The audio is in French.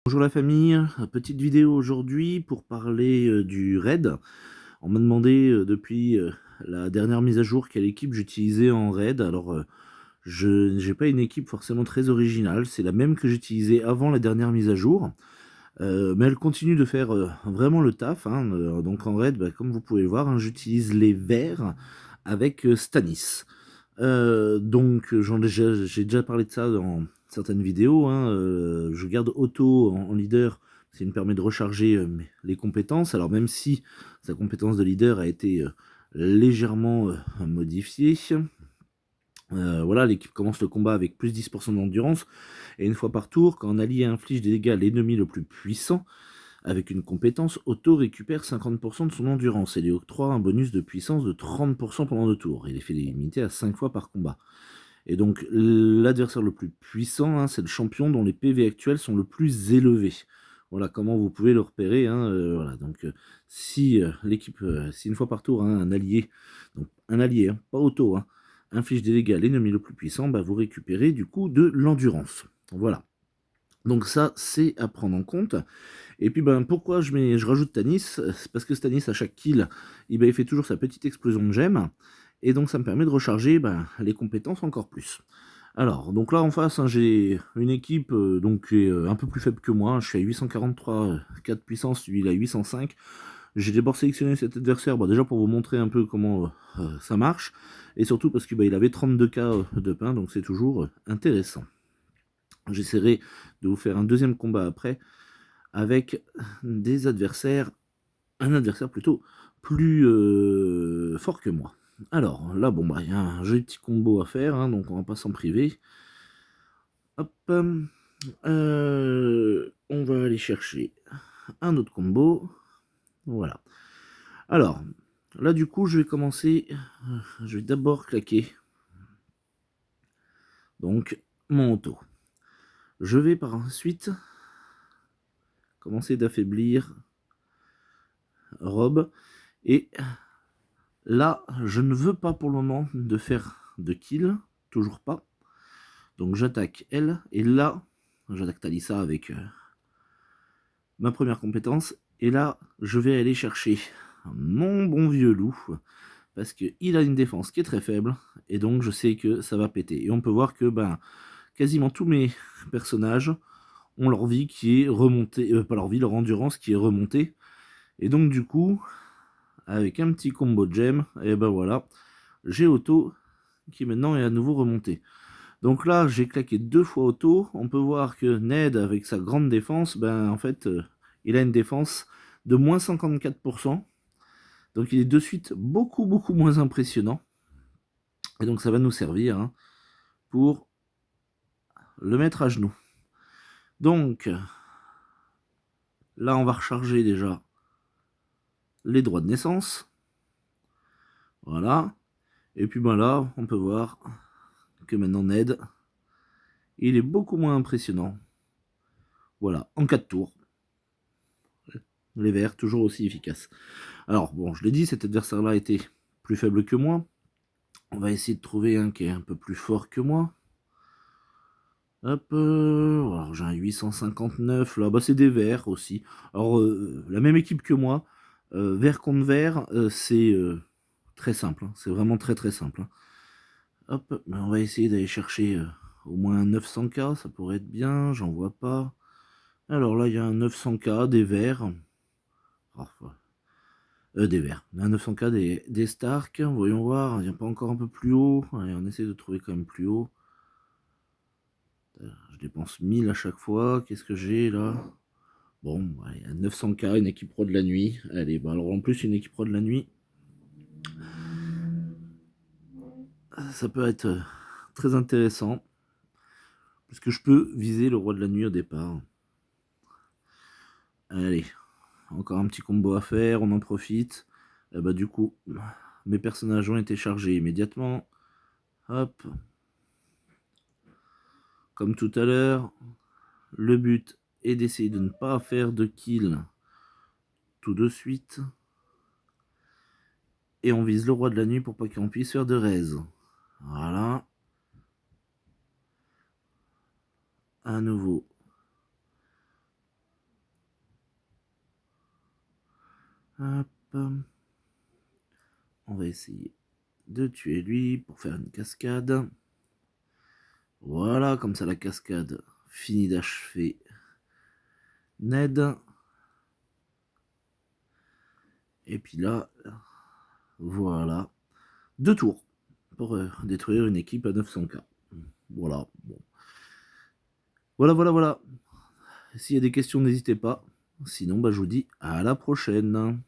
Bonjour la famille, petite vidéo aujourd'hui pour parler, du raid. On m'a demandé, depuis, la dernière mise à jour quelle équipe j'utilisais en raid. Alors, je j'ai pas une équipe forcément très originale, c'est la même que j'utilisais avant la dernière mise à jour, mais elle continue de faire, vraiment le taf, hein, donc en raid, bah, comme vous pouvez le voir, hein, j'utilise les verts avec, Stanis. Donc j'ai déjà parlé de ça dans certaines vidéos, hein, je garde Otto en leader, parce qu'il me permet de recharger, les compétences. Alors même si sa compétence de leader a été, légèrement, modifiée, voilà, l'équipe commence le combat avec plus 10 d'endurance et une fois par tour, quand un allié inflige des dégâts à l'ennemi le plus puissant, avec une compétence, Otto récupère 50% de son endurance et lui octroie un bonus de puissance de 30% pendant 2 tours. Il est fait limité à 5 fois par combat. Et donc l'adversaire le plus puissant, hein, c'est le champion dont les PV actuels sont le plus élevés. Voilà comment vous pouvez le repérer, hein, voilà. Donc si l'équipe, si une fois par tour, hein, un allié, hein, pas auto, hein, inflige des dégâts à l'ennemi le plus puissant, bah, vous récupérez du coup de l'endurance. Voilà. Donc ça, c'est à prendre en compte. Et puis ben pourquoi je rajoute Tanis? C'est parce que Stanis, à chaque kill, il fait toujours sa petite explosion de gemmes. Et donc ça me permet de recharger les compétences encore plus. Alors, donc là en face, hein, j'ai une équipe donc qui est un peu plus faible que moi. Je suis à 843 4 puissance, lui il a 805. J'ai d'abord sélectionné cet adversaire, déjà pour vous montrer un peu comment ça marche. Et surtout parce que il avait 32K de pain, donc c'est toujours intéressant. J'essaierai de vous faire un deuxième combat après avec des adversaires, un adversaire plutôt plus fort que moi. Alors là, bon, il y a un joli petit combo à faire, hein, donc on va pas s'en priver. Hop, on va aller chercher un autre combo. Voilà. Alors, là du coup, je vais commencer. Je vais d'abord claquer donc mon auto. Je vais par ensuite commencer d'affaiblir Rob. Et là, je ne veux pas pour le moment de faire de kill, toujours pas. Donc j'attaque elle, et là, j'attaque Talisa avec ma première compétence. Et là, je vais aller chercher mon bon vieux loup, parce qu'il a une défense qui est très faible, et donc je sais que ça va péter. Et on peut voir que quasiment tous mes personnages ont leur vie qui est remontée, pas leur vie, leur endurance qui est remontée. Et donc du coup, avec un petit combo de gemme, et ben voilà, j'ai Otto qui maintenant est à nouveau remonté. Donc là, j'ai claqué 2 fois Otto. On peut voir que Ned, avec sa grande défense, en fait, il a une défense de moins 54%. Donc il est de suite beaucoup, beaucoup moins impressionnant. Et donc ça va nous servir, hein, pour le mettre à genoux. Donc, là, on va recharger déjà les droits de naissance. Voilà. Et puis là, on peut voir que maintenant Ned, il est beaucoup moins impressionnant. Voilà, en 4 tours. Les verts, toujours aussi efficaces. Alors, bon, je l'ai dit, cet adversaire-là était plus faible que moi. On va essayer de trouver un qui est un peu plus fort que moi. Hop, alors j'ai un 859, là, c'est des verts aussi. Alors, la même équipe que moi, vert contre vert, c'est très simple, hein. C'est vraiment très très simple, hein. Hop, on va essayer d'aller chercher au moins un 900K, ça pourrait être bien, j'en vois pas. Alors là, il y a un 900K, des verts. Oh, des verts. Un 900K des Stark. Voyons voir. Il n'y a pas encore un peu plus haut. Allez, on essaie de trouver quand même plus haut. Je dépense 1000 à chaque fois. Qu'est-ce que j'ai là? Bon, allez, 900K, une équipe pro de la nuit. Allez, alors en plus, une équipe pro de la nuit, ça peut être très intéressant. Puisque je peux viser le roi de la nuit au départ. Allez, encore un petit combo à faire. On en profite. Du coup, mes personnages ont été chargés immédiatement. Hop. Comme tout à l'heure, le but est d'essayer de ne pas faire de kill tout de suite. Et on vise le roi de la nuit pour pas qu'on puisse faire de raise. Voilà. À nouveau. Hop. On va essayer de tuer lui pour faire une cascade. Voilà, comme ça la cascade finit d'achever Ned. Et puis là, voilà. 2 tours pour détruire une équipe à 900k. Voilà. Bon. Voilà. S'il y a des questions, n'hésitez pas. Sinon, bah, je vous dis à la prochaine.